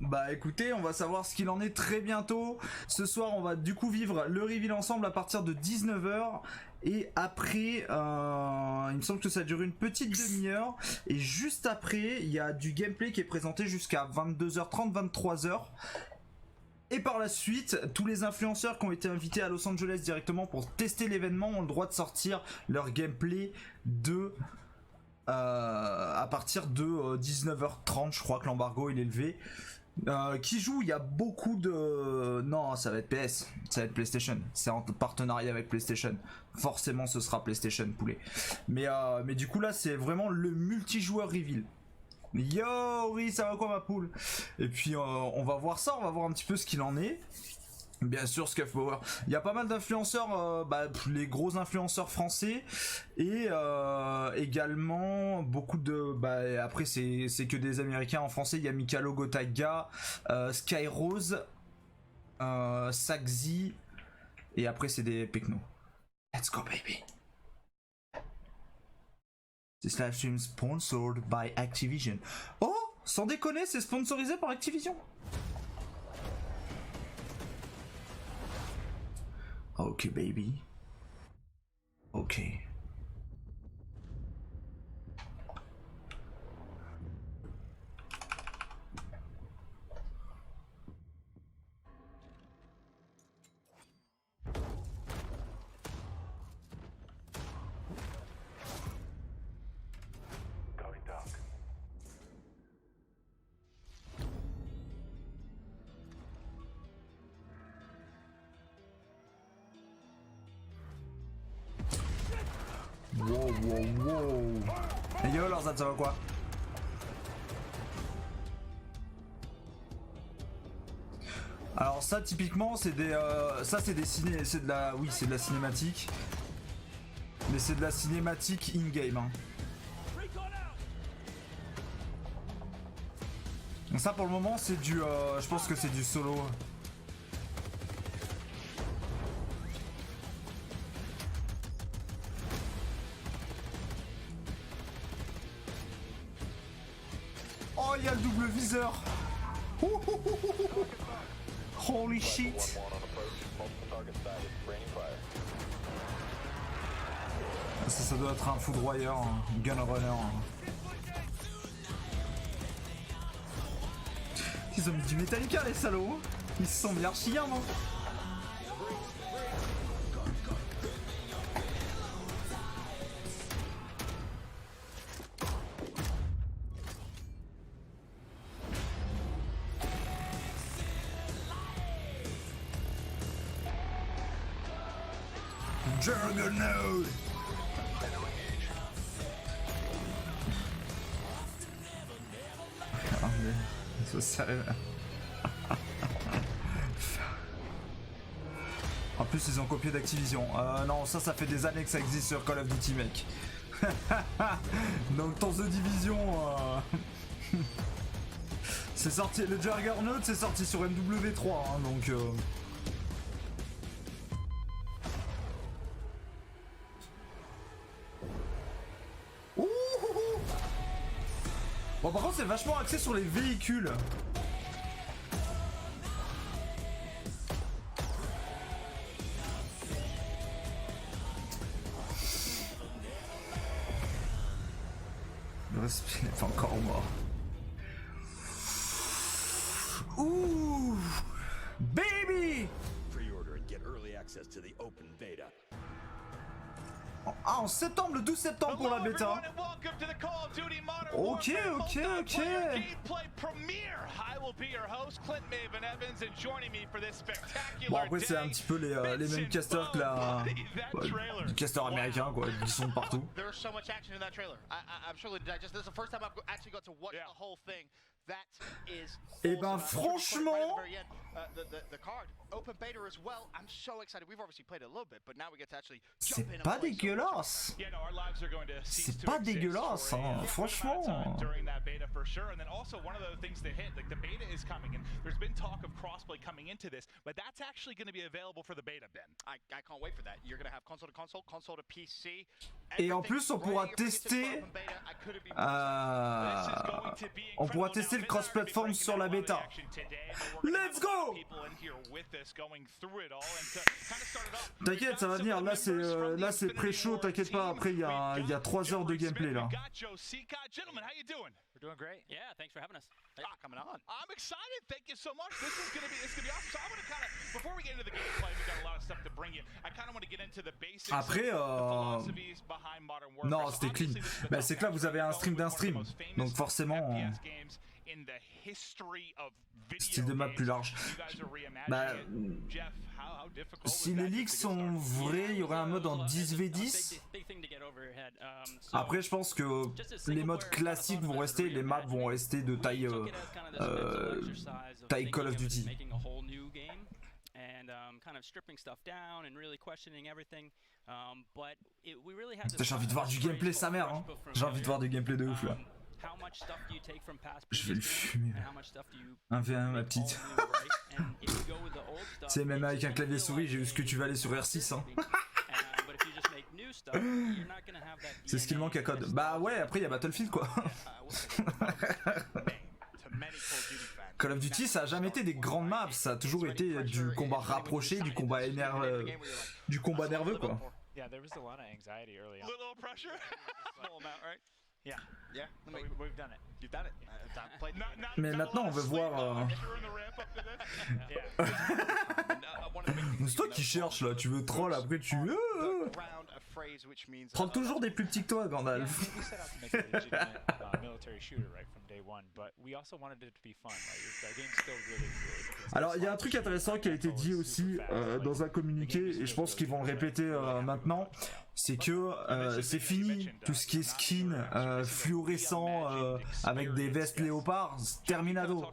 Bah écoutez, on va savoir ce qu'il en est très bientôt. Ce soir, on va du coup vivre le reveal ensemble à partir de 19 h. Et après, il me semble que ça dure une petite demi-heure. Et juste après, il y a du gameplay qui est présenté jusqu'à 22h30, 23h. Et par la suite, tous les influenceurs qui ont été invités à Los Angeles directement pour tester l'événement ont le droit de sortir leur gameplay de... à partir de 19h30, je crois que l'embargo il est levé. Qui joue, il y a beaucoup de... Non, ça va être PS, ça va être PlayStation. C'est en partenariat avec PlayStation. Forcément, ce sera PlayStation, poulet. Mais du coup, là, c'est vraiment le multijoueur reveal. Yo, oui, ça va quoi, ma poule? Et puis, on va voir ça, on va voir un petit peu ce qu'il en est. Bien sûr, Scuff Power. Il y a pas mal d'influenceurs, les gros influenceurs français et également beaucoup de. Après, c'est que des Américains en français. Il y a Mikalo Gotaga, Skyrose, Saxi et après c'est des Pecno. Let's go, baby. This live stream sponsored by Activision. Oh, sans déconner, c'est sponsorisé par Activision. Ok, baby. Ok. Wow. Et yo, alors ça va quoi? Alors ça typiquement c'est des ça c'est des ciné, c'est de la c'est de la cinématique. Mais c'est de la cinématique in-game hein. Donc ça pour le moment c'est du je pense que c'est du solo. Oh, il y a le double viseur. Holy shit. Ça doit être un foudroyeur, un gunrunner. Ils ont mis du Metallica les salauds. Ils se sont mis archi bien, non? Juggernaut. Ah mais ça sert. En plus ils ont copié d'Activision. Non ça fait des années que ça existe sur Call of Duty mec. Donc dans The Division c'est sorti, le Juggernaut c'est sorti sur MW3 hein, donc Bon par contre c'est vachement axé sur les véhicules. Le respect est encore mort. Ouh, baby. Pre-order and get early access to the open beta. Ah, en septembre, le 12 septembre pour la bêta. Ok. Bon après c'est un petit peu les mêmes casters que la... les casters américains quoi, ils sont partout. Et ben franchement... C'est pas dégueulasse. C'est pas dégueulasse, hein, franchement. possibly coming into this, but that's actually going to be available for the beta, Ben. I can't wait for that. You're gonna have console to console, console to PC. Et en plus, on pourra tester. On pourra tester le cross-platform sur la bêta. Let's go! T'inquiète, ça va venir. Là, c'est pré-show. T'inquiète pas. Après, il y a 3 heures de gameplay là. We're doing great. Yeah, thanks for having us. Thanks for coming on. I'm excited. Thank you so much. This is gonna be awesome. So I want to kind of, before we get into the gameplay, we got a lot of stuff to bring you. I kind of want to get into the basics. Après, non, c'était clean. Bah, c'est que là, vous avez un stream d'un stream, donc forcément. Style de map plus large. Bah, si les leaks sont vrais, il y aurait un mode en 10v10. Après, je pense que les modes classiques vont rester, les maps vont rester de taille Call of Duty. J'ai envie de voir du gameplay, sa mère. Hein. J'ai envie de voir du gameplay de ouf là. Je vais le fumer. 1v1 ma petite. C'est même avec un clavier souris, j'ai vu ce que tu vas aller sur R6 hein. C'est ce qu'il manque à code. Bah ouais, après il y a Battlefield quoi. Call of Duty ça a jamais été des grandes maps, ça a toujours été du combat rapproché, du combat nerveux quoi. Yeah, there was a lot of anxiety early on. Little pressure. Small amount, right? Yeah. Yeah. We've done it. You've done it. Mais maintenant on veut voir. C'est toi qui cherches là, tu veux troll après tu veux. Prends toujours des plus petits que toi, Gandalf. Alors il y a un truc intéressant qui a été dit aussi dans un communiqué et je pense qu'ils vont le répéter maintenant, c'est que c'est fini tout ce qui est skin fluorescent avec des vestes léopards, terminado.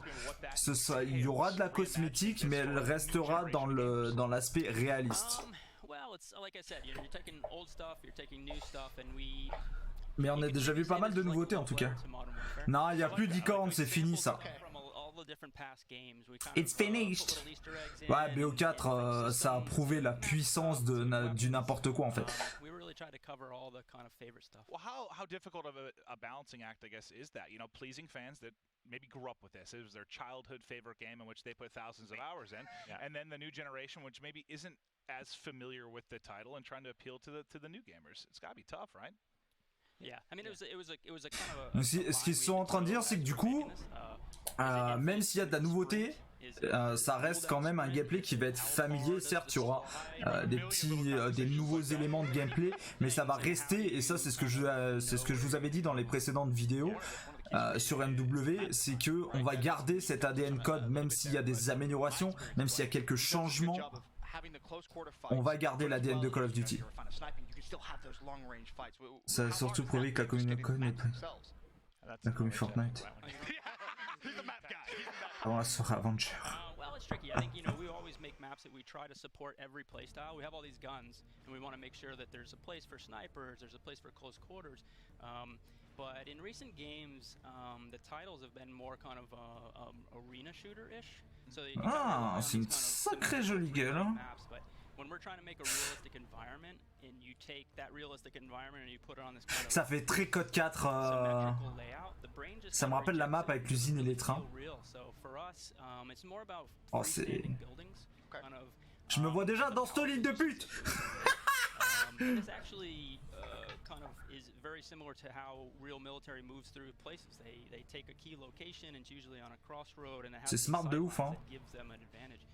Il y aura de la cosmétique mais elle restera dans l'aspect réaliste. Mais on a déjà vu pas mal de nouveautés en tout cas. Non, il n'y a plus d'icônes, c'est fini ça. It's finished. Ouais, BO4, ça a prouvé la puissance du n'importe quoi en fait. Well, how difficult of a balancing act, I guess, is that? You know, pleasing fans that maybe grew up with this. It was their childhood favorite game in which they put thousands of hours in, and then the new generation, which maybe isn't as familiar with the title, and trying to appeal to the new gamers. It's gotta be tough, right? Yeah, I mean, it was a kind of Ce qu'ils sont en train de dire, c'est que du coup, même s'il y a de la nouveauté, ça reste quand même un gameplay qui va être familier. Certes, il y aura des nouveaux éléments de gameplay, mais ça va rester. Et ça, c'est ce que je vous avais dit dans les précédentes vidéos sur MW, c'est que on va garder cet ADN code, même s'il y a des améliorations, même s'il y a quelques changements. On va garder l'ADN de Call of Duty. Ça a surtout prouvé que la commune code n'est pas la commune Fortnite. Avant la soirée Avenger. well, it's tricky. I think, you know, we always make maps that we try to support every playstyle. We have all these guns, and we want to make sure that there's a place for snipers, there's a place for close quarters. But in recent games, the titles have been more kind of arena shooter-ish. So c'est une sacrée jolie gueule. Hein. When we're trying to make a realistic environment, and you take that realistic environment and you put it on this kind of ça fait très code 4. Ça me rappelle la map avec l'usine et les trains. Oh, c'est. Je me vois déjà dans cette ligne de pute. This actually kind of is very similar to how real military moves through places. They take a key location and it's usually on a crossroad and it has c'est smart de ouf, hein. gives them an advantage.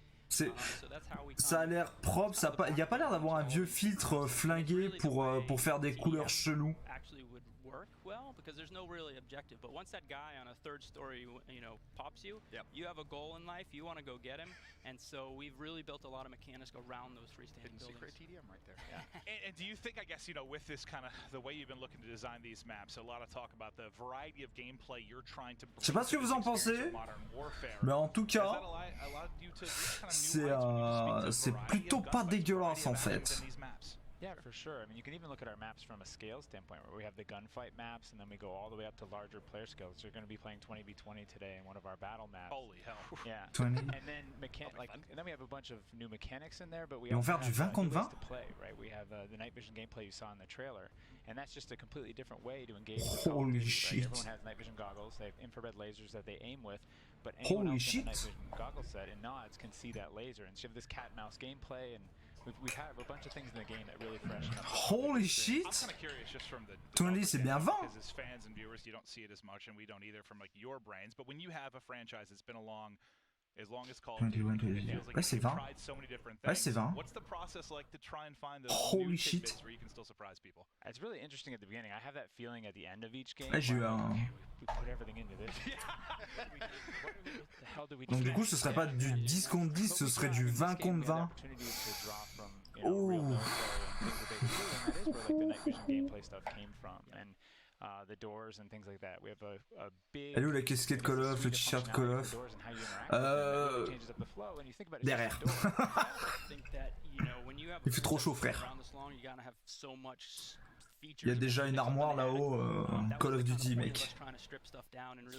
Ça a l'air propre, il n'y a pas l'air d'avoir un vieux filtre flingué pour faire des couleurs cheloues. Well, because there's no really objective, but once that guy on a third story, you know, pops you, you have a goal in life, you want to go get him, and so we've really built a lot of mechanics around those freestanding buildings. Secret TDM right there. Yeah. and do you think, I guess, you know, with this kind of the way you've been looking to design these maps, a lot of talk about the variety of gameplay you're trying to bring. Je sais pas ce que vous en pensez, mais en tout cas, c'est plutôt pas dégueulasse en fait. Yeah, for sure. I mean, you can even look at our maps from a scale standpoint, where we have the gunfight maps, and then we go all the way up to larger player scales. So you're going to be playing 20v20 today in one of our battle maps. Holy hell. Yeah. 20. And then and then we have a bunch of new mechanics in there, but we Ils vont also faire du have 20 contre new ways 20? to play, right? We have the night vision gameplay you saw in the trailer, and that's just a completely different way to engage with Call of Holy Duty, right? shit. Everyone has night vision goggles. They have infrared lasers that they aim with, but anyone Holy else in the night shit. vision goggle set and nods can see that laser. And so you have this cat and mouse gameplay, and we have a bunch of things in the game that really freshen up. Holy shit. I'm kind of curious just from the 20, c'est bien 20. because as fans and viewers, you don't see it as much, and we don't either from like your brains. But when you have a franchise that's been along as long as Call of Duty, 21, it feels like ouais, c'est you've 20. tried so many different Ouais, things. c'est 20. What's the process like to try and find those Holy new shit. tidbits where you can still surprise people? It's really interesting at the beginning. I have that feeling at the end of each game. Ouais, j'ai eu where I'm un- like, okay, we put everything into this. What the hell do we do Donc du coup, next? ce serait pas du 10 contre 10, ce serait du 20 contre 20. Oh. The doors and things like that. We have a big. Elle est où la casquette Call of, le t-shirt Call of? Derrière. Il fait trop chaud, frère. Il y a déjà une armoire là-haut, Call of Duty, mec.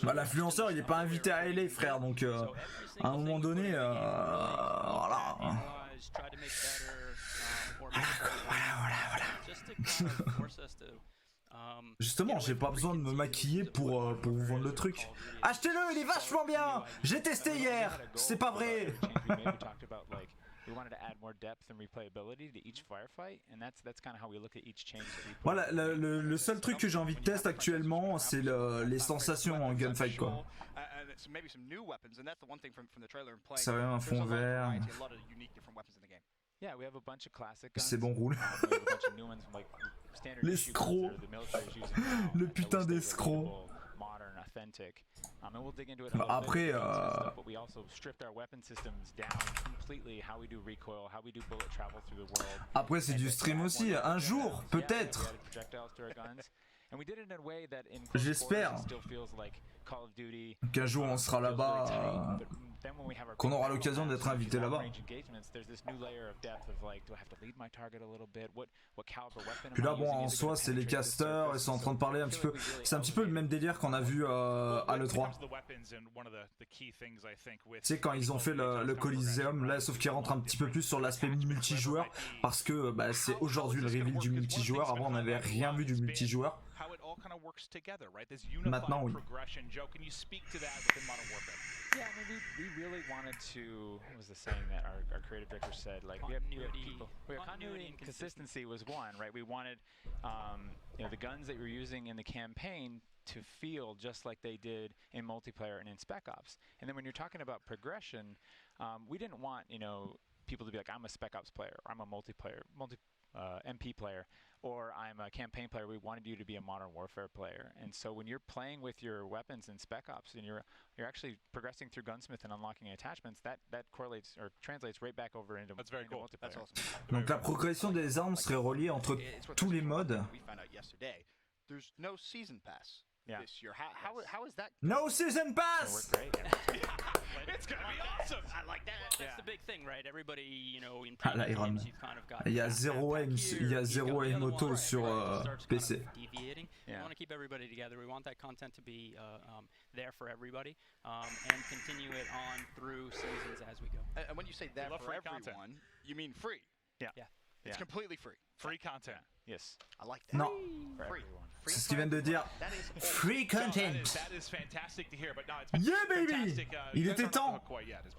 Bah, l'influenceur, il est pas invité à LA, frère, donc à un moment donné, voilà. Justement, j'ai pas besoin de me maquiller pour vous vendre le truc. Achetez-le, il est vachement bien. J'ai testé hier. C'est pas vrai. Voilà, le seul truc que j'ai envie de tester actuellement, c'est les sensations en gunfight, quoi. Ça va, un fond vert. C'est bon, roule. L'escroc. Le putain d'escroc. Après, après c'est du stream aussi. Un jour, peut-être. J'espère qu'un jour on sera là-bas, qu'on aura l'occasion d'être invité là-bas. Puis là, bon, en soi, c'est les casters, ils sont en train de parler un petit peu. C'est un petit peu le même délire qu'on a vu à l'E3. Tu sais, quand ils ont fait le Coliseum, là, sauf qu'ils rentrent un petit peu plus sur l'aspect multijoueur, parce que bah, c'est aujourd'hui le reveal du multijoueur. Avant, on n'avait rien vu du multijoueur. Maintenant, oui. Yeah, I mean, we really wanted to. What was the saying that our creative director said? Like, we have people. Continuity and consistency was one, right? We wanted, the guns that you're using in the campaign to feel just like they did in multiplayer and in Spec Ops. And then when you're talking about progression, we didn't want, people to be like, I'm a Spec Ops player, or I'm a multiplayer, MP player, or I'm a campaign player. We wanted you to be a Modern Warfare player. And so when you're playing with your weapons in Spec Ops and you're actually progressing through Gunsmith and unlocking attachments, that correlates or translates right back over into multiplayer. That's awesome. Donc la progression des armes serait reliée entre tous les modes. We found out yesterday. There's no season pass this year. How is that? No season pass. It's gonna be awesome. I like that. That's the big thing, right? Everybody, in Ah, la Iron. games, you've kind of got Il y a zéro aim, il y a zéro aim auto sur PC. Deviating. We want to keep everybody together. We want that content to be there for everybody, and continue it on through seasons as we go. And when you say that for everyone, content. You mean free? Yeah. It's completely free. Free content. Yes. I like that. Non, Free. c'est ce qu'ils viennent de dire. Free content. That is fantastic to hear, but no, it's been Yeah, baby. fantastic. Il était temps.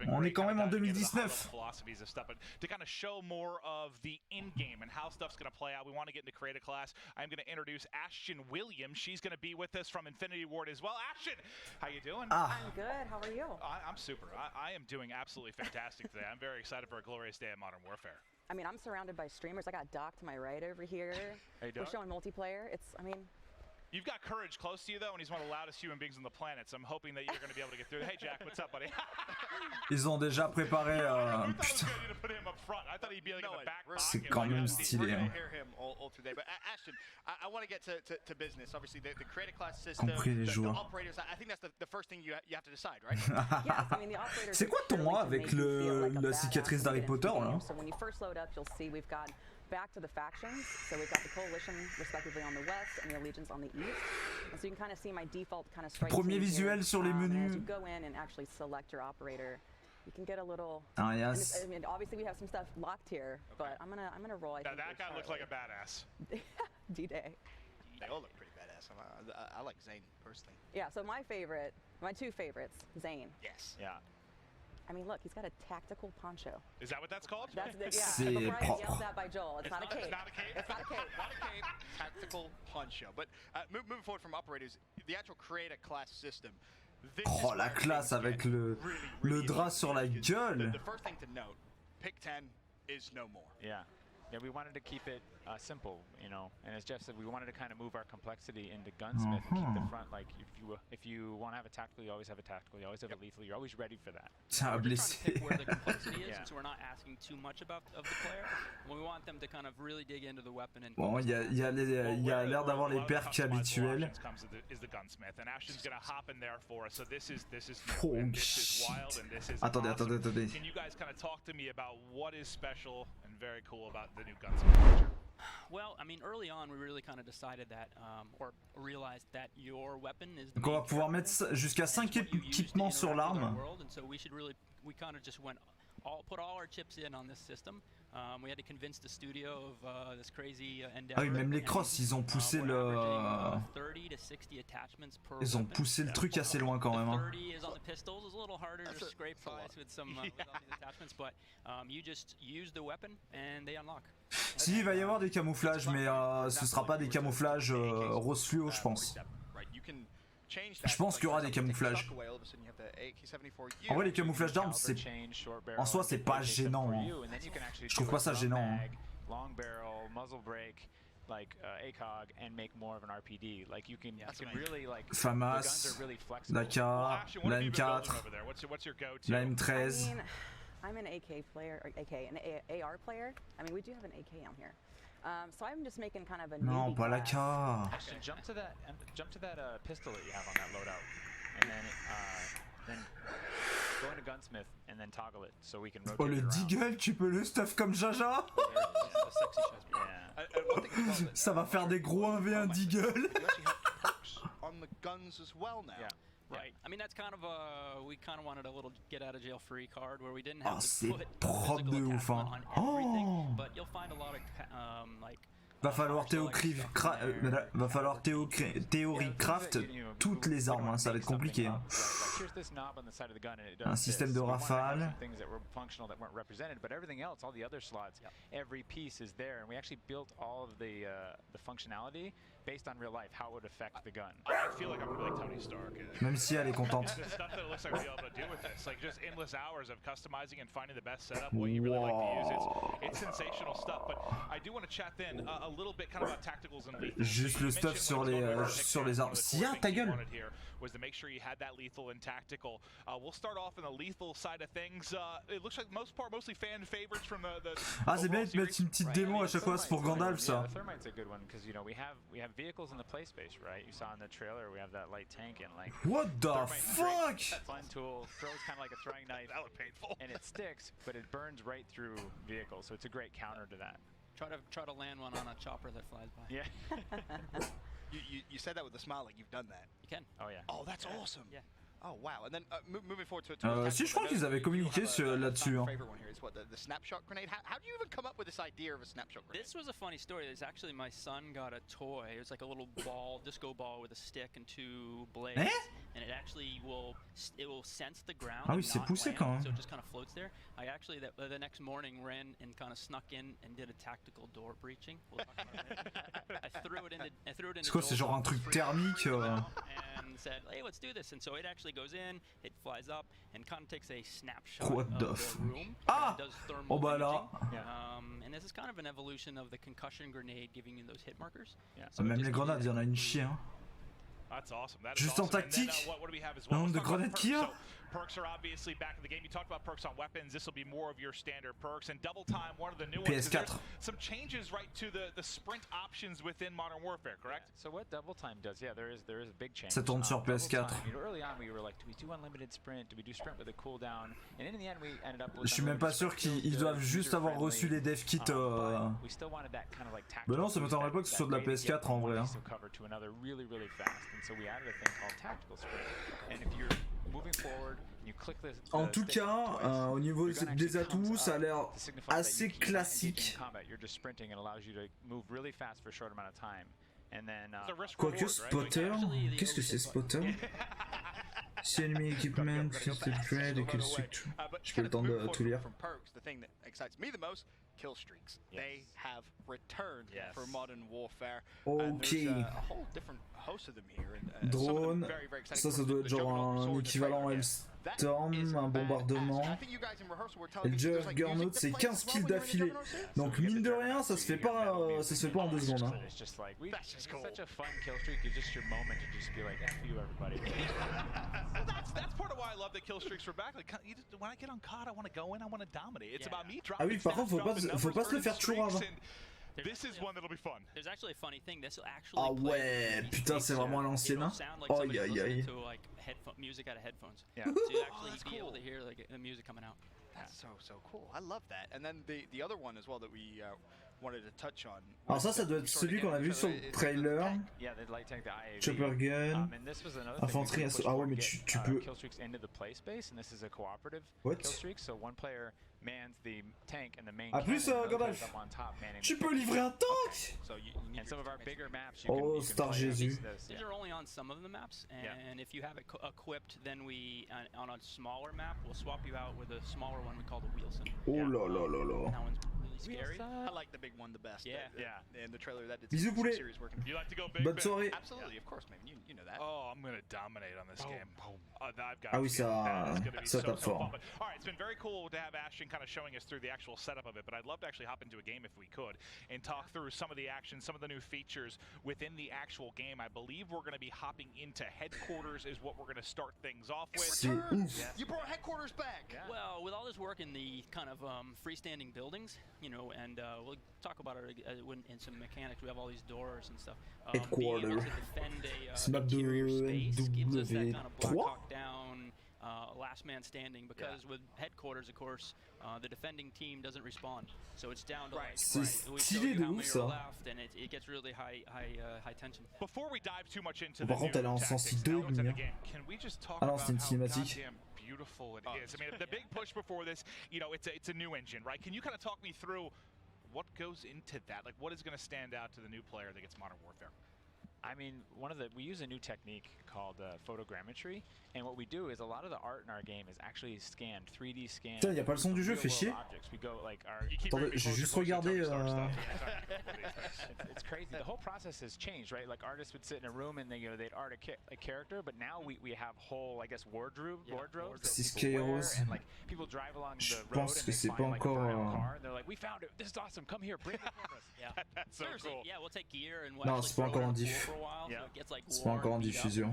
On est quand même en 2019. Philosophies of stuff, but to kind of show more of the in-game and how stuff's going to play out, we want to get into creative class. I'm going to introduce Ashton Williams. She's going to be with us from Infinity Ward as well. Ashton, how you doing? Ah, I'm good. How are you? I'm super. I am doing absolutely fantastic today. I'm very excited for a glorious day at Modern Warfare. I mean, I'm surrounded by streamers. I got Doc to my right over here. Hey, We're Doc. showing multiplayer. You've got Courage close to you, though, and he's one of the loudest human beings on the planet, so I'm hoping that you're going to be able to get through. Hey, Jack, what's up, buddy? ils ont déjà préparé. Putain, c'est quand même stylé. Hein. Ashton, I want to get to business. Obviously, the creative class system, Compris les the joueurs. operators. I think that's the first thing you have to decide, right? yes, I mean, the operators C'est quoi ton are moi to avec make you feel like a la badass cicatrice when d'Harry you get into Potter the game. là? So when you first load up, you'll see we've got back to the factions. So we've got the coalition respectively on the west and the allegiance on the east. And so you can kind of see my default kind of strike Premier team visuel here. sur les And menus. as you go in and actually select your operator, you can get a little. Ah, and yes. I mean, obviously we have some stuff locked here, but I'm gonna roll. I Now think that with guy looks like a Charlie. badass. D-Day. They all look pretty badass. I like Zane personally. Yeah. So my two favorites, Zane. Yes. Yeah. I mean, look, he's got a tactical poncho. Is that what that's called? That's the, C'est yeah. Before I get propre. yelled at by Joel, it's not a cape. It's not a cape. It's not a cape. Not a cape, tactical poncho. But moving forward from operators, the actual creator class system. This is Oh, la where classe things avec get le really drap sur la interesting, because gueule. The first thing to note, pick 10 is no more. Yeah. Yeah, we wanted to keep it simple, you know, and as Jeff said, we wanted to kind of move our complexity into gunsmith and keep the front, like, if you want to have a tactical, you always have a tactical, you always have a lethal, you're always ready for that. Ça a We're just trying to blessé. pick where the complexity is, Yeah. and so we're not asking too much of the player. We want them to kind of really dig into the weapon and. Bon, il y a l'air d'avoir les perks habituels. Is the gunsmith, and Ashton's gonna hop in there for us. So this is Oh, and this is shit. wild, and this is Attendez, awesome. attendez. Can you guys kind of talk to me about what is special and very cool about the new gunsmith feature? Well, I mean, early on, we really kind of decided that, or realized that your weapon is the Donc on va main pouvoir character, mettre jusqu'à and it's 5 what you use to équipements sur interact with our l'arme. world, and so we kind of just put all our chips in on this system. We had to convince the studio of this crazy endeavor. Ah oui, même les crosses, ils ont poussé we're le... averaging, 30 to 60 attachments per Ils ont weapon. poussé le truc assez loin quand même. Hein. 30 is on the pistols. It's a little harder to scrape a lot. flies with some with all these attachments, but you just use the weapon and they unlock. Si, il va y avoir des camouflages, mais ce sera pas des camouflages rose fluo, je pense. Je pense qu'il y aura des camouflages. En vrai, les camouflages d'armes, c'est... En soi, c'est pas gênant. Hein. Je trouve pas ça gênant. Hein. Long barrel, muzzle brake, like ACOG, and make more of an RPD. Like you can really like. FAMAS, la K, la M4, la M13. I mean, I'm an AK player, or an AR player. I mean, we do have an AK on here. So I'm just making kind of a Non, newbie pas la K. class. Actually, jump to that pistol that you have on that loadout, and then go into gunsmith and then toggle it so we can rotate Oh, le around. deagle, tu peux le stuff comme Jaja. Yeah. Ça va faire des gros 1v1 deagle. On the guns as well now. Yeah. Right. I mean, that's kind of we kind of wanted a little get out of jail free card where we didn't have Oh, to c'est put propre physical de ouf, hein. attachment on everything, Oh. but you'll find a lot of like. Va falloir théorie craft toutes les armes, hein. Ça va être compliqué. Hein. Un système de rafale. Every piece is there, and we actually built all of the functionality based on real life, how it would affect the gun. I feel like I'm really Tony Stark. Même si elle est contente. The stuff that it looks like we'll be able to do with this, like just endless hours of customizing and finding the best setup, what you really like to use. It's sensational stuff. But I do want to chat then a little bit kind of about tacticals and lethal. Juste le stuff sur les armes. Sia, ta gueule. Was to make sure you had that lethal and tactical. We'll start off in the lethal side of things. It looks like mostly fan favorites from the Ah, c'est bien de mettre une petite démo à chaque fois, c'est pour Gandalf ça. The Thermite's a good one because you know we have vehicles in the play space, right? You saw in the trailer we have that light tank and like. What the fuck? Fun tool, throws kind of like a throwing knife. That looked painful. And it sticks, but it burns right through vehicles, so it's a great counter to that. Try to land one on a chopper that flies by. Yeah. You said that with a smile, like you've done that. You can. Oh yeah. Oh, that's awesome. Yeah. Oh wow. And then moving forward to Si, je crois qu'ils avaient communiqué là-dessus. Hein. Favorite one here is what the snapshot grenade. How do you even come up with this idea of a snapshot grenade? This was a funny story. It's actually my son got a toy. It was like a little ball, disco ball with a stick and two blades, and it actually will sense the ground. Ah oui, and c'est not poussé land, quand même. So it just kind of floats there. I actually the next morning ran and kind of snuck in and did a tactical door breaching. We'll talk about it. I threw it into. C'est quoi, c'est genre un truc thermique and said, hey, let's do this. And so it actually goes in, it flies up, and kind of takes a snapshot What of the the room. Ah! Does thermal Oh bah là. imaging. And this is kind of an evolution of the concussion grenade giving you those hit markers. Yeah. So Même it les just grenades, gives il y en a you une chier. Hein. That's awesome. That is Juste en awesome. And then, tactique, what do we have as le well? nombre de Let's talk about grenades qu'il y a. perks. So, perks are obviously back in the game. You talked about perks on weapons. This will be more of your standard perks. And double time, one of the new ones. PS4. Some changes right to the sprint options within Modern Warfare, correct? So what double time does, there is a big change. Ça tourne sur PS4. Early on, we were like, do we do unlimited sprint? Do we do sprint with a cooldown? And in the end, we ended up with. Je suis même pas sûr qu'ils doivent juste avoir reçu les dev kits. Ben non, ça m'étonnerait pas que ce soit de la PS4 en vrai. Hein. En tout cas, au niveau des atouts, ça a l'air assez classique. Quoique spotter, qu'est-ce que c'est spotter? Si enemy equipment, system trade, et kill streak. Je peux le temps de tout lire. Kill streaks. They have returned for Modern Warfare. Ok. Drone, ça doit être genre un équivalent Hellstorm, un bombardement. Et le Juggernaut, c'est 15 kills d'affilée. Donc mine de rien, ça se fait pas en 2 secondes. Hein. That's part of why I love the kill streaks for back. Like, when I get on COD, I want to go in, I want to dominate. It's about me dropping. Ah oui, par contre, faut pas se le faire toujours avant. This is one that'll be fun. There's actually a funny thing. This will actually Ah ouais, putain, c'est vraiment à l'ancienne. Hein. Oh aïe aïe. Music out of headphones. Yeah. So you actually be able to hear like the music coming out. That's so cool. I love that. And then the other one as well that we wanted to touch on. Alors ça doit être celui qu'on a vu sur le trailer. Chopper gun, infanterie, ah ouais mais tu peux... What? Ah plus Gandalf, tu peux livrer un tank. Oh Star Jésus. These are only on some of the maps, and if you have it equipped, then we on a smaller map we'll swap you out with a smaller one we call the Wheelson. Oh là là là là. That one's really scary. I like the big one the best. Yeah. And the trailer that did Bisous poulet. series working. You like to go big? Bonne soirée. Absolutely, of course, man. You know that. Oh, I'm gonna dominate on this game. I've got Ah oui, ça tape fort. All right, it's been very cool to have Ashton kind of showing us through the actual setup of it, but I'd love to actually hop into a game if we could and talk through some of the action, some of the new features within the actual game. I believe we're going to be hopping into headquarters is what we're going to start things off with. C'est ouf. You brought headquarters back. Yeah. Well, with all this work in the kind of freestanding buildings, you know, and we'll talk about it in some mechanics. We have all these doors and stuff. Being able to defend a interior space gives us that kind of Black Hawk Down, last man standing, because with headquarters, of course, the defending team doesn't respawn, so it's down to like we show you how many are left, and it gets really high tension. Before we dive too much into Par contre, elle est en sensi 2 can we just talk about c'est une cinématique. Beautiful it is. I mean, the big push before this, you know, it's a new engine, right? Can you kind of talk me through what goes into that? Like, what is going to stand out to the new player that gets Modern Warfare? I mean, we use a new technique called photogrammetry, and what we do is a lot of the art in our game is actually scanned, 3D scanned. Putain, y a pas le son du jeu, fait chier. Attendez, j'ai juste regardé. It's crazy. The whole process has changed, right? Like artists would sit in a room and they'd art a character, but now we have whole, I guess, wardrobes. C'est Skyros. And like people drive along the road. Je pense que c'est pas encore. Car, and they're like, we found it. This is awesome. Come here, bring the cameras. Yeah, that's so cool. Yeah, we'll take gear and Non, c'est pas encore en diff. C'est pas encore en diffusion.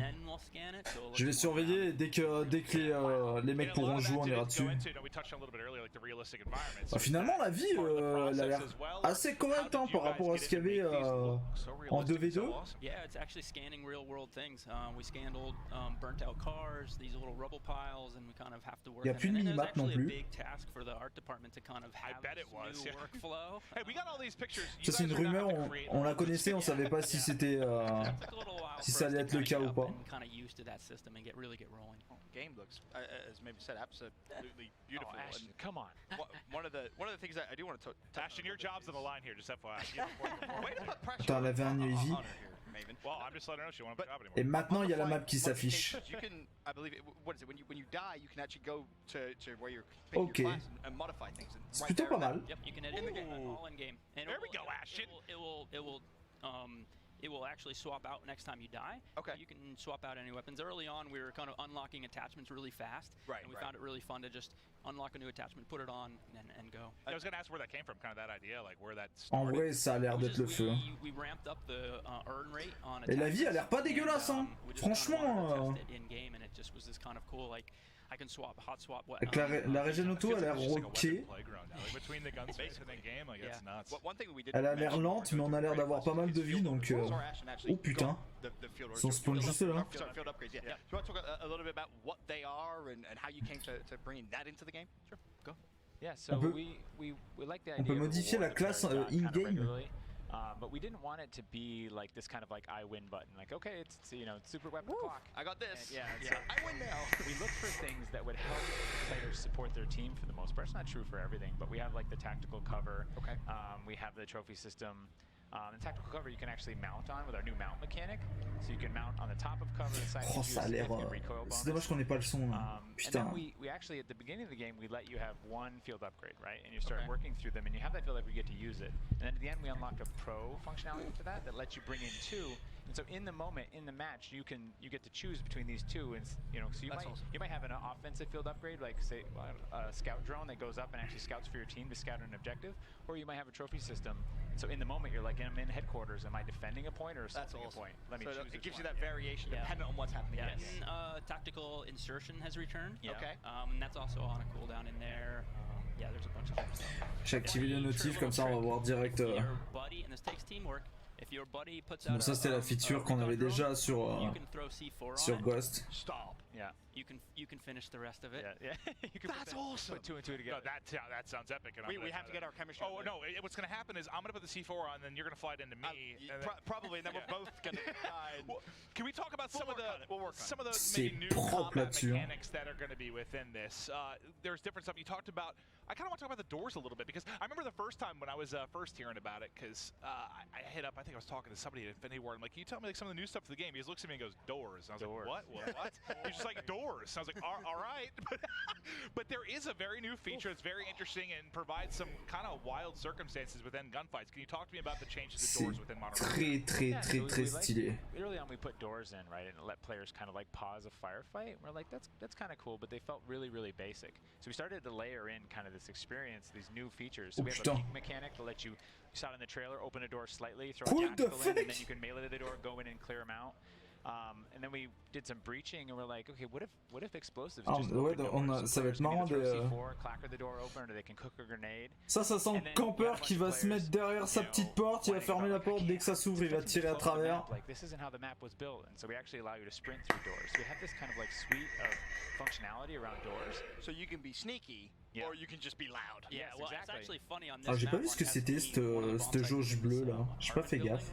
Je vais surveiller et dès que les mecs pourront jouer, on ira dessus. Bah, finalement, la vie, elle a l'air assez correcte hein, par rapport à ce qu'il y avait en 2v2. Yeah, it's actually scanning real world things. We scanned old burnt out cars, these little rubble piles, and we kind of have to work. Il y a plus de minimap non plus. Ça c'est une rumeur, on la connaissait, on savait pas si c'était si ça allait être le cas ou pas. Game looks, as maybe said, absolutely beautiful. Oh, Ashton, come on. One of the things that I do want to touch. Ashton, your job's on the line here, just FYI. T'as un lavé un Ivy. Well, I'm just letting her know she won't have a job anymore. Et maintenant il y a la map qui s'affiche. You can, I believe, what is it? When you die, you can actually go to where you're picking your class and modify things. C'est plutôt pas mal. Yep, you can edit all in game. And there we go, Ashton. It will actually swap out next time you die. Okay. You can swap out any weapons. Early on, we were kind of unlocking attachments really fast. Right. And we found it really fun to just unlock a new attachment, put it on, and go. I was going to ask where that came from, kind of that idea, like where that En started. vrai, ça a l'air d'être le feu. We ramped up the earn rate on Et la vie a l'air pas dégueulasse, hein. Franchement. in game, and it just was this kind of cool, like, I can swap, hot swap. Avec la régène auto, elle a l'air ok. Between the gunsmiths and the game, like it's nuts. One thing we did Elle a l'air lente, mais on a l'air d'avoir pas mal de vie, donc... Oh putain. Son spawn juste là. Sorry, field upgrades, yeah. Do you want to talk a little bit about what they are and how you came to bringing that into the game? Sure, go. Yeah, so we like the idea. On peut modifier la classe in-game. But we didn't want it to be like this kind of like I win button. Like, okay, it's you know, it's super weapon clock. I got this. And So I win now. We look for things that would help players support their team for the most part. It's not true for everything, but we have like the tactical cover. Okay. We have the trophy system. The tactical cover you can actually mount on with our new mount mechanic. So you can mount on the top of cover, the side Oh, ça a l'air... C'est dommage qu'on ait pas le son là. Putain. And then we actually, at the beginning of the game, we let you have one field upgrade, right? And you start working through them, and you have that field upgrade, you get to use it. And then at the end, we unlocked a pro functionality for that lets you bring in two. And so in the moment, in the match, you get to choose between these two, and you know, so you might have an offensive field upgrade, like say a scout drone that goes up and actually scouts for your team to scout an objective, or you might have a trophy system. So in the moment, you're like, I'm in headquarters. Am I defending a point or assaulting a point? Let me choose. It gives you that variation depending on what's happening. Yeah, and tactical insertion has returned. Yeah. Okay. And that's also on a cooldown in there. Yeah, there's a bunch of different stuff. J'ai activé les notifs, comme ça on va voir direct... Your buddy, and this takes teamwork. If your buddy puts out Bon, ça c'était la feature qu'on avait déjà sur Ghost. Stop. Yeah. You can finish the rest of it. Yeah. You can That's awesome. Put two and two together. No, that sounds epic. And We have to get our chemistry. Oh no! What's going to happen is I'm going to put the C4 on, and then you're going to fly it into me. And then, Probably, and then we're both going to die. well, can we talk about some of the C'est maybe new propre combat là-dessus. mechanics that are going to be within this? There's different stuff you talked about. I kind of want to talk about the doors a little bit because I remember the first time when I was first hearing about it because I hit up. I think I was talking to somebody at Infinity Ward. I'm like, can you tell me like some of the new stuff for the game? He just looks at me and goes, doors. And I was like, what? He's just like, doors. And I was like, all right. But there is a very new feature that's very interesting and provides some kind of wild circumstances within gunfights. Can you talk to me about the changes to doors within Modern Warfare? Très stylé. Early on, we put doors in, right, and let players kind of like pause a firefight. We're like, that's kind of cool, but they felt really, really basic. So we started to layer in kind of this experience, these new features. So we have a peek mechanic to let you saw it in the trailer, open a door slightly, throw a tactical in, and then you can melee to the door, go in and clear them out. And then we did some breaching, and we're like, okay, what if explosives just open doors? Ça va être marrant de... clacker the door open, or they can cook a grenade. Ça sent le campeur qui va se mettre derrière sa petite porte, il va fermer la porte, dès que ça s'ouvre, il va tirer à travers. Like, this isn't how the map was built, and so we actually allow you to sprint through doors. So we have this kind of like suite of functionality around doors. So you can be sneaky, or you can just be loud. Yeah, well, it's actually funny on this Ah, j'ai pas vu ce que c'était cette jauge bleue là. J'ai pas fait gaffe.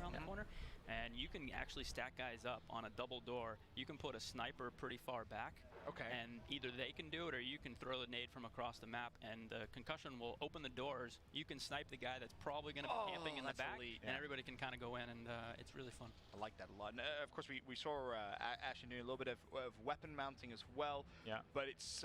And you can actually stack guys up on a double door. You can put a sniper pretty far back. Okay. And either they can do it or you can throw the nade from across the map, and the concussion will open the doors. You can snipe the guy that's probably going to be camping in the back, and everybody can kind of go in, and it's really fun. I like that a lot. And of course, we saw Ashton doing a little bit of weapon mounting as well. Yeah. But it's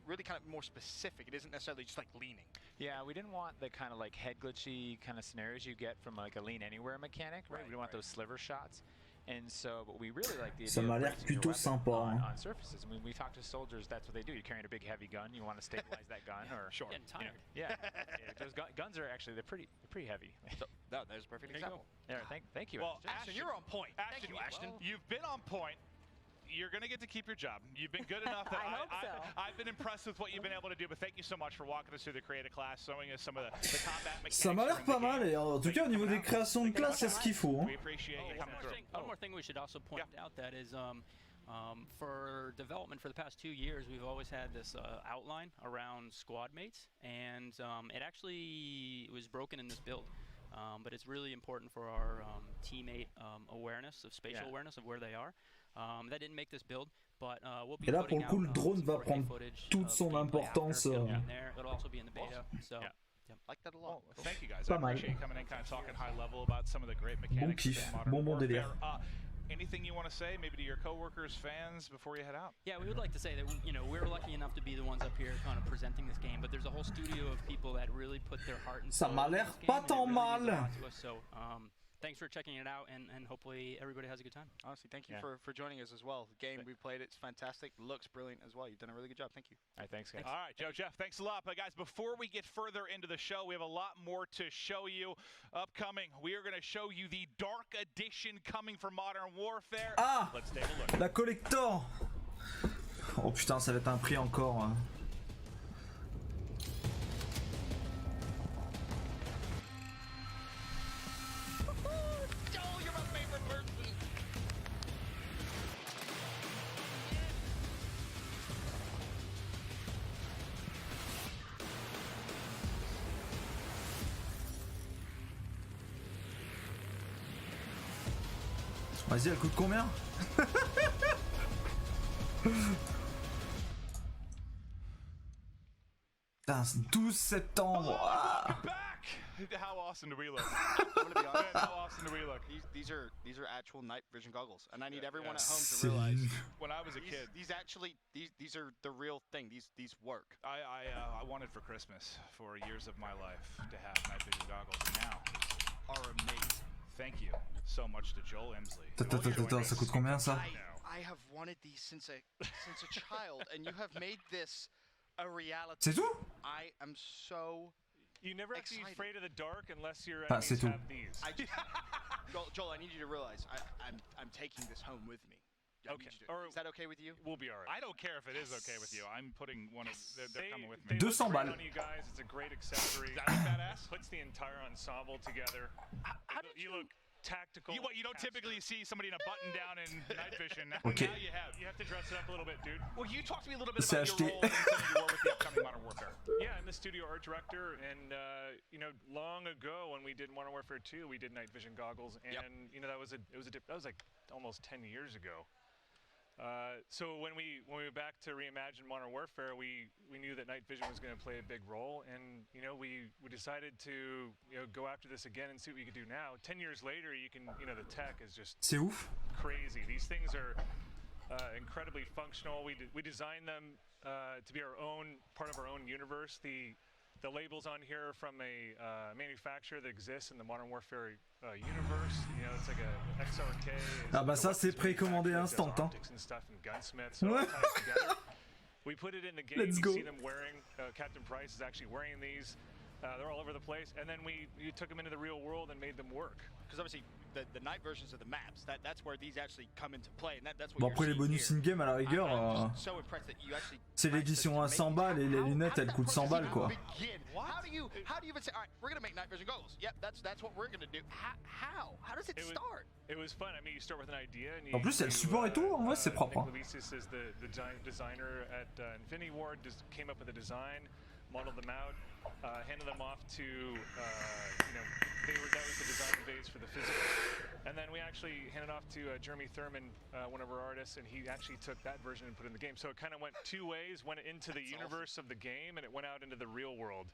really kind of more specific. It isn't necessarily just like leaning. Yeah, we didn't want the kind of like head glitchy kind of scenarios you get from like a lean anywhere mechanic, right? We don't want those sliver shots. And so, but we really like the idea Ça m'a l'air plutôt sympa. On surfaces. I mean, we talk to soldiers, that's what they do. You're carrying a big heavy gun, you want to stabilize that gun, or sure. Getting tired. Yeah, those guns are actually they're pretty heavy. No, there's a perfect example. There, thank you. Well, Ashton, you're on point. Thank you, Ashton. You've been on point. You're going to get to keep your job. You've been good enough that I've been impressed with what you've been able to do, but thank you so much for walking us through the creative class, showing us some of the combat mechanics. Ça m'a l'air pas mal, et en tout cas au niveau des créations de classe, c'est ce qu'il faut. We appreciate you coming through. One more thing we should also point out that is for development for the past 2 years, we've always had this outline around squad mates, and it actually was broken in this build. But it's really important for our teammate awareness, of spatial awareness of where they are. That didn't make this build, but we'll be Et là pour le coup le drone va prendre toute son importance. It'll also be in the beta. So like that a lot. Well, thank you guys. Pas I mal. appreciate you coming in, kind of talking high level about some of the great mechanics. Bon kiff, of Modern bon délire. Warfare. Anything you want to say, maybe to your coworkers, fans, before you head out? Yeah, we would like to say that we're lucky enough to be the ones up here kind of presenting this game, but there's a whole studio of people that really put their heart and soul Ça m'a into l'air this game, pas and it tant really means a mal. lot to us. So thanks for checking it out, and hopefully everybody has a good time. Honestly, thank you for joining us as well. The game we played, it's fantastic. Looks brilliant as well. You've done a really good job. Thank you. All right, thanks, guys. All right, Joe, Jeff, thanks a lot. But guys, before we get further into the show, we have a lot more to show you. Upcoming, we are going to show you the Dark Edition coming for Modern Warfare. Ah, let's take a look. la collector. Oh putain, ça va être un prix encore. Hein. Vas-y, elle coûte combien? Putain, 12 septembre. Ah. How awesome do we look? I'm gonna be honest. How awesome do we look? These are actual night vision goggles, and I need everyone at home to realize When I was a kid, these are the real thing. These work. I wanted for Christmas for years of my life to have night vision goggles, and now Are amazing. thank you so much to Joel Emsley. Attends, ça coûte combien ça? I have wanted these since a child, and you have made this a reality. C'est tout? I am so. You never have to be Excited. afraid of the dark unless your Ah, enemies c'est tout. have these. Joel, I need you to realize I'm taking this home with me. I Okay. need you to- Is that okay with you? We'll be all right. I don't care if it is okay with you. I'm putting one of they're coming with They me. look 200 great balles. on you guys. It's a great accessory. That look badass? Puts the entire ensemble together. How did You look tactical. You don't typically see somebody in a button down in night vision. Now, Okay. now you have. You have to dress it up a little bit, dude. Well, you talk to me a little bit C'est about your acheté. role in Infinity War with the upcoming Modern Warfare. Yeah, I'm the studio art director, and you know, long ago when we did Modern Warfare 2, we did night vision goggles, and you know that was like almost 10 years ago. So when we went back to reimagine Modern Warfare, we knew that night vision was going to play a big role, and you know we decided to go after this again and see what we could do now. 10 years later, the tech is just C'est ouf. crazy. These things are incredibly functional. We designed them to be our own part of our own universe. The labels on here are from a manufacturer that exists in the Modern Warfare universe. You know, it's like a XRK. Ah bah ça c'est précommandé instant, hein. And stuff and gunsmiths. So it all ties together. We put it in the game. Let's you go. see them wearing. Captain Price is actually wearing these. They're all over the place. And then we took them into the real world and made them work. Because obviously the night versions of the maps, that's where these actually come into play, and that's what Bon you're après les seeing bonus here. in-game à la rigueur, I'm just so impressed that you actually c'est l'édition à 100 balles et les lunettes elles coûtent 100 balles quoi. How do you even say, all right, we're gonna make night vision goggles? Yep, that's what we're gonna do. How does it start? It was fun. I mean, you start with an idea. And En plus, il y a le support et tout, en vrai, c'est propre, hein. Nick Levisis is the designer at Infinity Ward, just came up with a design, modeled them out, handed them off to, that was the design phase for the physical. And then we actually handed off to Jeremy Thurman, one of our artists, and he actually took that version and put it in the game. So it kind of went two ways, went into the universe of the game, and it went out into the real world.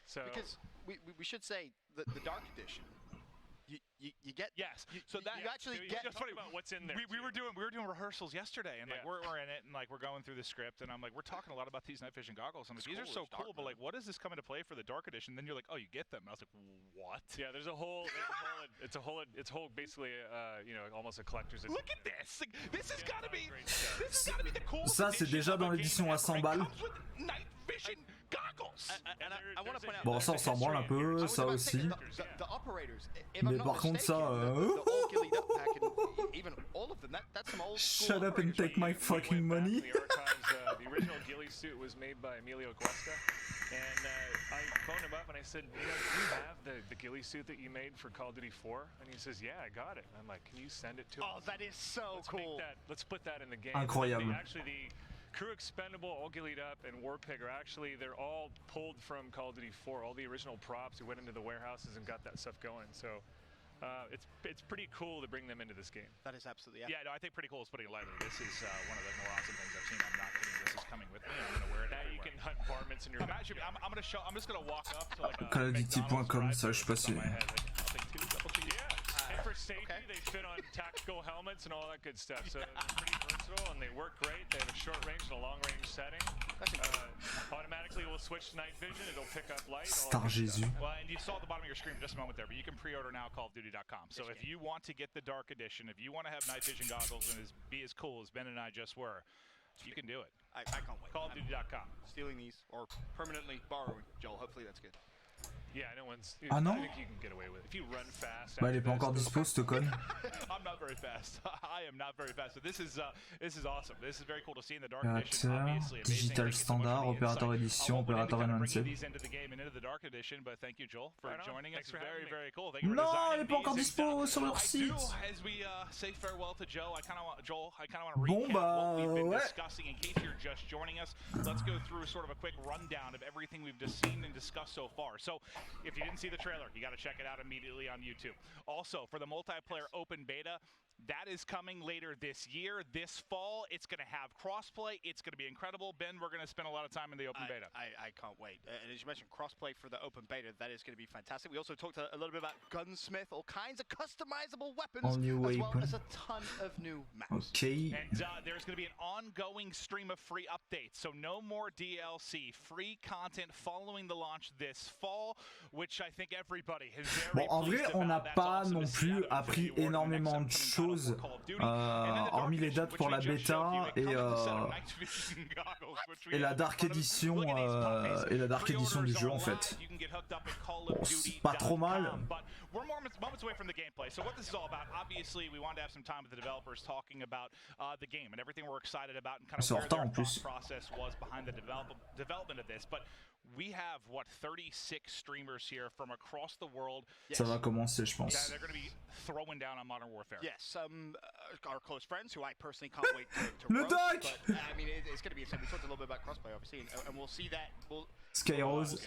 So Because we should say the Dark Edition. You get So that you actually get just funny about what's in there. we were doing rehearsals yesterday, and like Yeah. we're in it, and like we're going through the script, and I'm like, we're talking a lot about these night vision goggles. I'm like, these are so cool, but like, what does this come into play for the Dark Edition? Then you're like, oh, you get them. And I was like, what? Yeah, there's a whole basically almost a collector's edition. Look at this! Like, this has got to be Great stuff. this has got to be the coolest. Ça c'est edition déjà of a dans game l'édition à ever. 100 It balles. comes with night vision goggles. And I want to point out. Bon ça on s'en branle un peu, I was ça about to say aussi. the operators. If Mais I'm not par contre, ça, mistaken, the all gillied up pack and even all of them. That's some old school. Shut up and operators, take my We fucking went back money. in the archives. The original ghillie suit was made by Emilio Cuesta, and I phoned him up and I said, do you have the ghillie suit that you made for Call of Duty 4? And he says, yeah, I got it. I'm like, can you send it to Oh, us? that is so cool. Let's put that in the game. Incroyable. Actually, the Crew Expendable, All Gillied Up, and Warpig are actually, they're all pulled from Call of Duty 4. All the original props, we went into the warehouses and got that stuff going. So it's pretty cool to bring them into this game. That is absolutely Yeah, no, I think pretty cool is putting it lightly. This is one of the more awesome things I've seen. I'm not kidding. This is coming with me. I'm gonna wear it. Now you can hunt varmints in your Imagine, I'm gonna show. I'm just gonna walk up to like a CallOfDuty.com, ça je sais pas si. I'll take two double cheese. Yeah, and for safety, okay. they fit on tactical helmets and all that good stuff. So they're pretty versatile and they work great. They have a short range and a long range setting. Automatically, we'll switch to night vision. It'll pick up light. Star Jésus. Well, and you saw at the bottom of your screen just a moment there, but you can pre-order now at CallOfDuty.com. So if you want to get the Dark Edition, if you want to have night vision goggles and be as cool as Ben and I just were, you can do it. I can't wait. CallOfDuty.com. Stealing these or permanently borrowing. Joel, hopefully that's good. Yeah, no one's. Ah non? I think you can get away with it. If you run fast. Bah, elle est pas encore dispo, cette conne. I'm not very fast. I am not very fast. So this is awesome. This is very cool to see in the Dark Edition. Opérateur, digital standard, opérateur édition, opérateur enhanced. These into the game and into the Dark Edition, but thank you, Joel, for joining us. Very cool. Thank you for Non, designing elle est pas encore these. dispo sur leur I site. do, as we say farewell to Joe, I kind of want to Bon, recap bah, what we've been ouais. discussing in case you're just joining us. Let's go through sort of a quick rundown of everything we've just seen and discussed so far. So, if you didn't see the trailer, you got to check it out immediately on YouTube. Also, for the multiplayer open beta, that is coming later this year, this fall. It's going to have crossplay. It's going to be incredible. Ben, we're going to spend a lot of time in the open beta. I can't wait. And as you mentioned, crossplay for the open beta, that is going to be fantastic. We also talked a little bit about Gunsmith, all kinds of customizable weapons, All new as well weapon. as a ton of new maps. Ok. And there's going to be an ongoing stream of free updates, so no more DLC, free content following the launch this fall, which I think everybody is very Bon, en vrai, pleased on n'a about. That's pas awesome non to see plus out of appris the award énormément and de next upcoming choses, title for Call of Duty. And then the Dark hormis les Edition, dates which pour we la just showed you, bêta it et, comes with a set of night vision goggles, which we et la have Dark in front of us. Edition Look at these puppies. et la Dark Edition du Pre-orders jeu en are fait. live. You can get hooked up at Bon, c'est pas trop mal. callofduty.com, but we're moments away from the gameplay. So what this is all about, obviously, we wanted to have some time with the developers talking about the game and everything we're excited about and kind of C'est en where retard, their en plus. thought process was behind the development of this. But we have, 36 streamers here from across the world. Ça va commencer, je pense. They're going to be throwing down on Modern Warfare. Yes, our close friends who I personally can't wait to Le roast, doc! but I mean, it's going to be insane. We talked a little bit about crossplay, obviously, and we'll see that. We'll see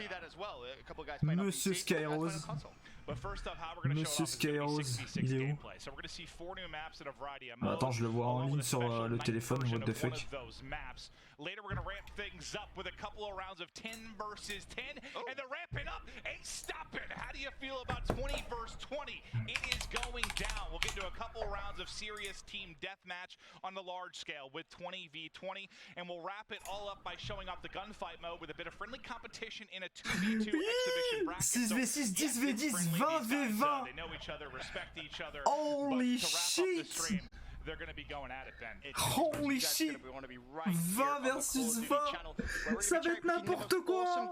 that as well. A couple of guys playing on Monsieur PC, a couple of guys Skyrose. playing on console. But first up, how we're going to show Monsieur it off is Skyrose, 66 il est où? gameplay. So we're going to see 4 new maps and a variety of Ah, attends, modes, je le vois en along ligne with a sur special le night téléphone, version what the of one fuck. of those maps. Later, we're going to ramp things up with a couple of rounds of 10 versus 10, and the ramping up ain't stopping. How do you feel about 20 versus 20? It is going down. We'll get to a couple rounds of serious team deathmatch on the large scale with 20v20, and we'll wrap it all up by showing off the gunfight mode with a bit of friendly competition in a 2v2 exhibition bracket. 6v6, 10v10, 20v20. They know each other, respect each other. Holy but to wrap up shit! the stream, they're going to be going at it, Ben. Holy shit! 20 versus 20. Ça va être n'importe quoi.